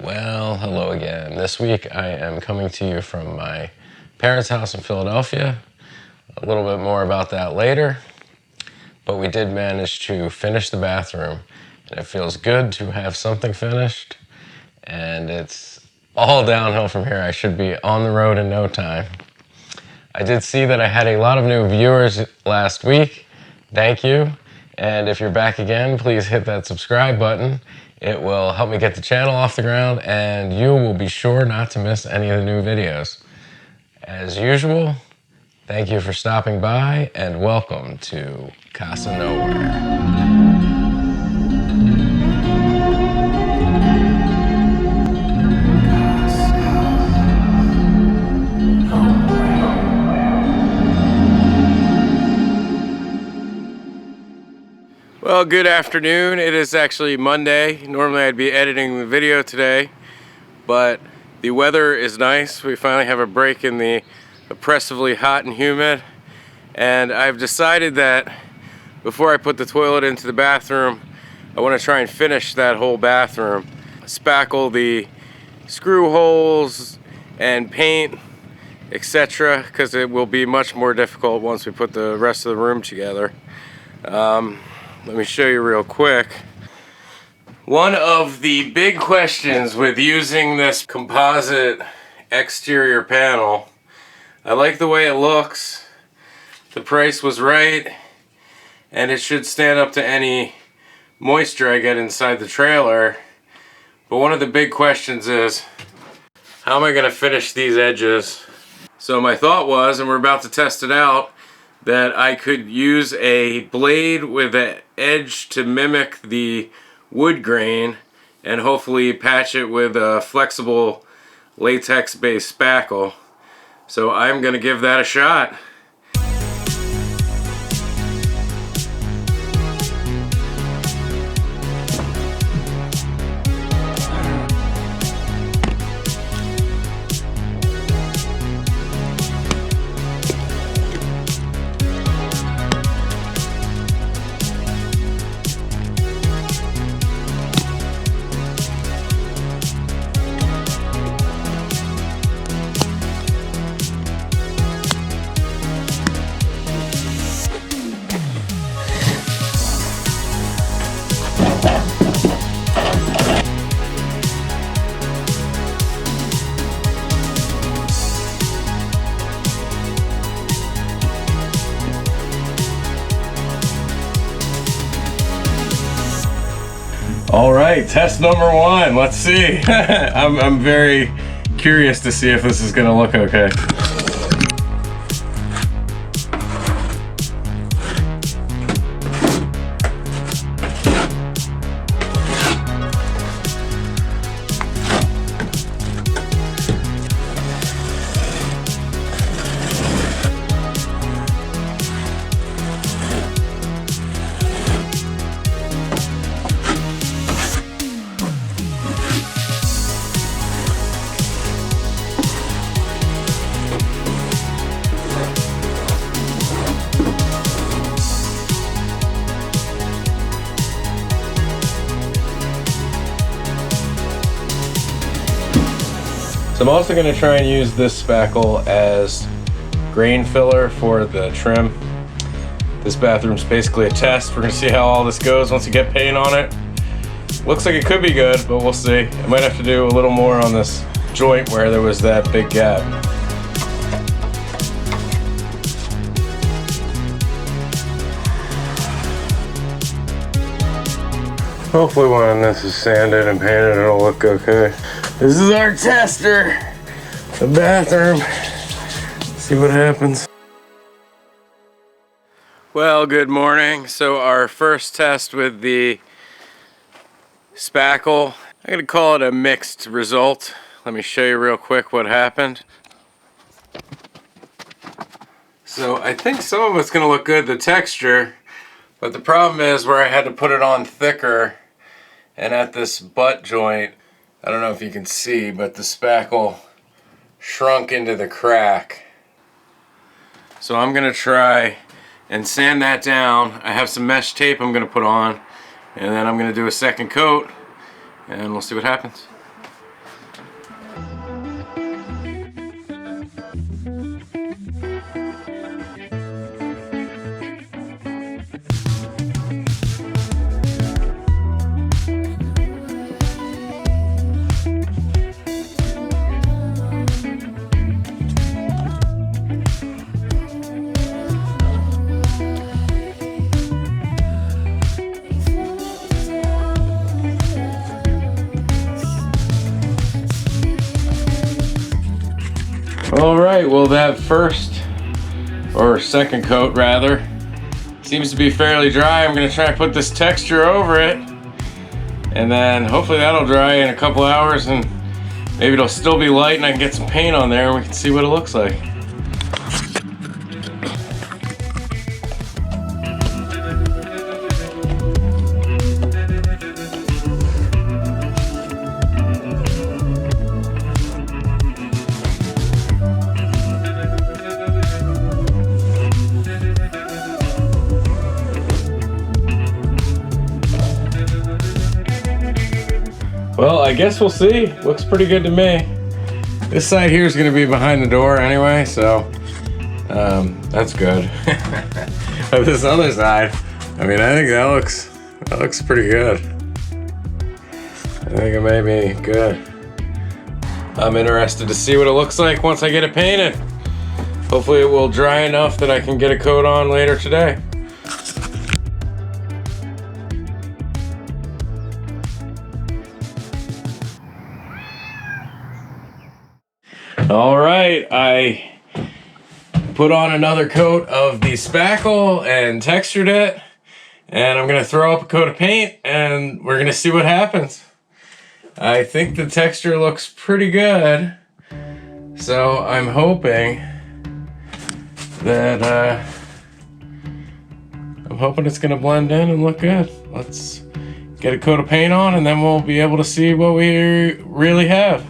Well, hello again. This week I am coming to you from my parents' house in Philadelphia. A little bit more about that later. But we did manage to finish the bathroom, and it feels good to have something finished. And it's all downhill from here. I should be on the road in no time. I did see that I had a lot of new viewers last week. Thank you. And if you're back again, please hit that subscribe button. It will help me get the channel off the ground, and you will be sure not to miss any of the new videos. As usual, thank you for stopping by, and welcome to Casa Nowhere. Well, good afternoon. It is actually Monday. Normally I'd be editing the video today, but the weather is nice. We finally have a break in the oppressively hot and humid, and I've decided that before I put the toilet into the bathroom, I want to try and finish that whole bathroom. Spackle the screw holes and paint, etc., because it will be much more difficult once we put the rest of the room together. Let me show you real quick. One of the big questions with using this composite exterior panel, I like the way it looks, the price was right, and it should stand up to any moisture I get inside the trailer. But one of the big questions is, how am I going to finish these edges? So my thought was, and we're about to test it out, that I could use a blade with an edge to mimic the wood grain and hopefully patch it with a flexible latex-based spackle. So I'm going to give that a shot. All right, test number one. Let's see. I'm very curious to see if this is gonna look okay. So I'm also going to try and use this spackle as grain filler for the trim. This bathroom's basically a test. We're going to see how all this goes once you get paint on it. Looks like it could be good, but we'll see. I might have to do a little more on this joint where there was that big gap. Hopefully when this is sanded and painted, it'll look okay. This is our tester, the bathroom. Let's see what happens. Well, good morning. So our first test with the spackle, I'm gonna call it a mixed result. Let me show you real quick what happened. So I think some of it's gonna look good, the texture, but the problem is where I had to put it on thicker, and at this butt joint, I don't know if you can see, but the spackle shrunk into the crack. So I'm gonna try and sand that down. I have some mesh tape I'm gonna put on, and then I'm gonna do a second coat, and we'll see what happens. right, well that first, or second coat rather, seems to be fairly dry. I'm gonna try to put this texture over it, and then hopefully that'll dry in a couple hours, and maybe it'll still be light and I can get some paint on there and we can see what it looks like. Well, I guess we'll see. Looks pretty good to me. This side here is going to be behind the door anyway, so that's good. But this other side, I mean, I think that looks pretty good. I think it may be good. I'm interested to see what it looks like once I get it painted. Hopefully it will dry enough that I can get a coat on later today. All right, I put on another coat of the spackle and textured it, and I'm gonna throw up a coat of paint and we're gonna see what happens. I think the texture looks pretty good, so I'm hoping that it's gonna blend in and look good. Let's get a coat of paint on and then we'll be able to see what we really have.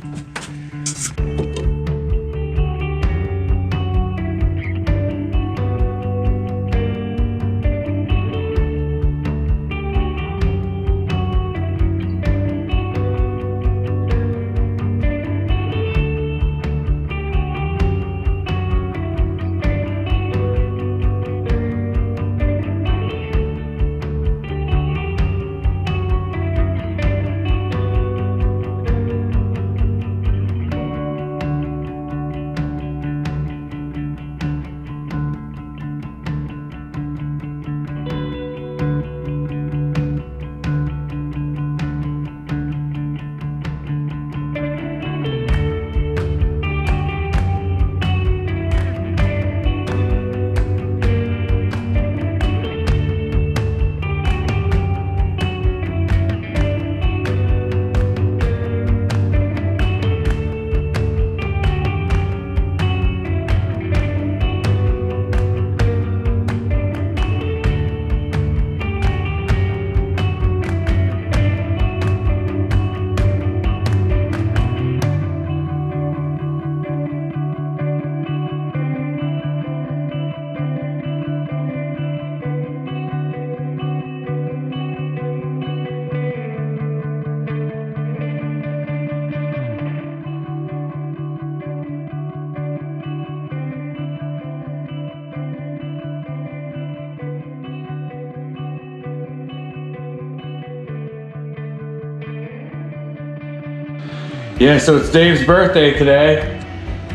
Yeah, so it's Dave's birthday today.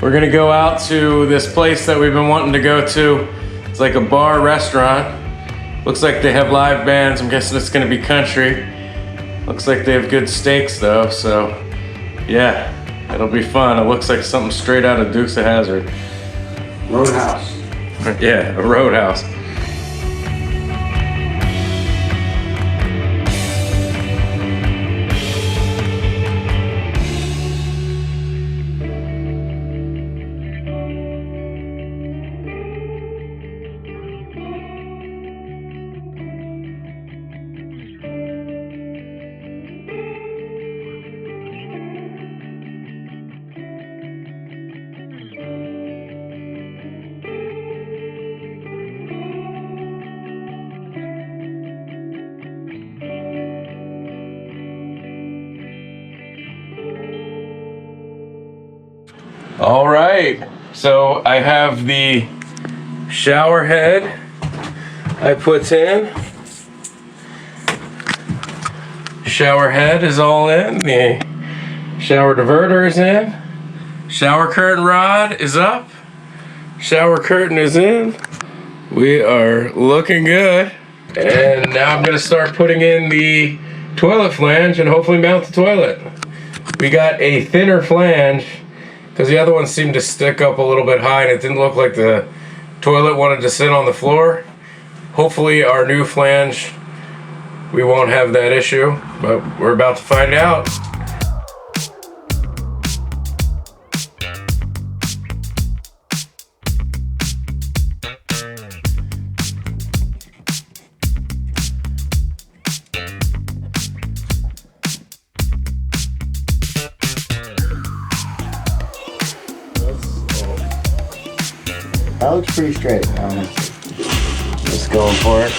We're gonna go out to this place that we've been wanting to go to. It's like a bar restaurant. Looks like they have live bands. I'm guessing it's gonna be country. Looks like they have good steaks though, so yeah, it'll be fun. It looks like something straight out of Dukes of Hazzard. Roadhouse. Yeah, a roadhouse. All right, so I have the shower head I put in. Shower head is all in, the shower diverter is in, shower curtain rod is up, shower curtain is in. We are looking good. And now I'm gonna start putting in the toilet flange and hopefully mount the toilet. We got a thinner flange because the other one seemed to stick up a little bit high and it didn't look like the toilet wanted to sit on the floor. Hopefully our new flange, we won't have that issue, but we're about to find out. That looks pretty straight, honestly. Just going for it.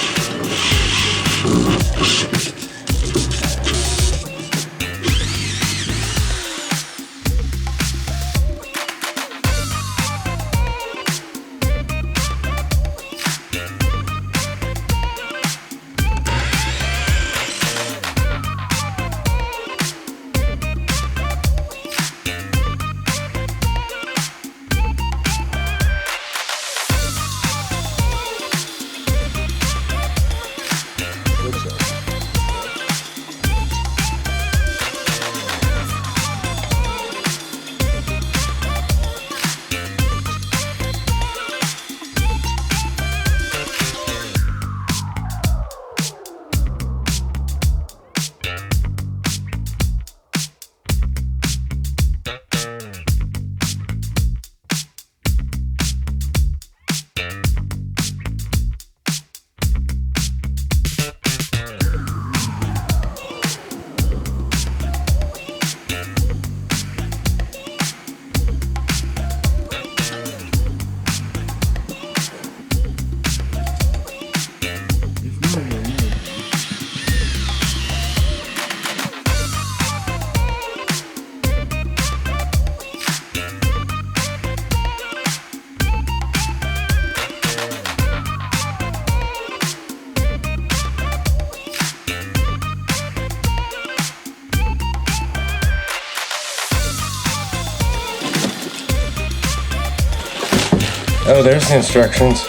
Oh, there's the instructions.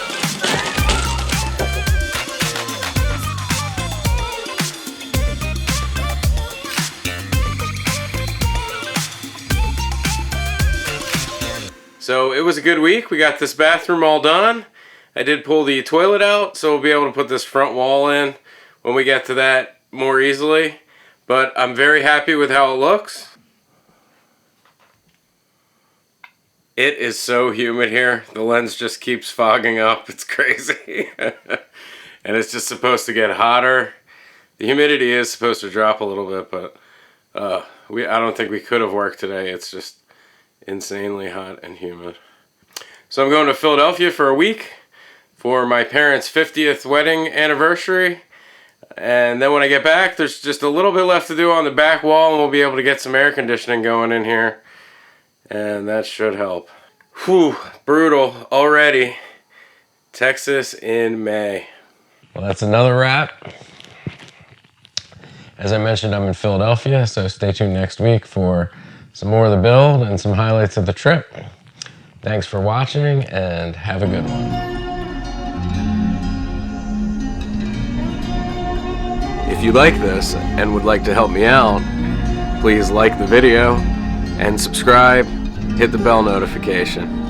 So it was a good week. We got this bathroom all done. I did pull the toilet out, so we'll be able to put this front wall in when we get to that more easily. But I'm very happy with how it looks. It is so humid here. The lens just keeps fogging up. It's crazy. And it's just supposed to get hotter. The humidity is supposed to drop a little bit, but I don't think we could have worked today. It's just insanely hot and humid. So I'm going to Philadelphia for a week for my parents' 50th wedding anniversary. And then when I get back, there's just a little bit left to do on the back wall, and we'll be able to get some air conditioning going in here. And that should help. Whew, brutal already. Texas in May. Well, that's another wrap. As I mentioned, I'm in Philadelphia, so stay tuned next week for some more of the build and some highlights of the trip. Thanks for watching, and have a good one. If you like this and would like to help me out, please like the video and subscribe, hit the bell notification.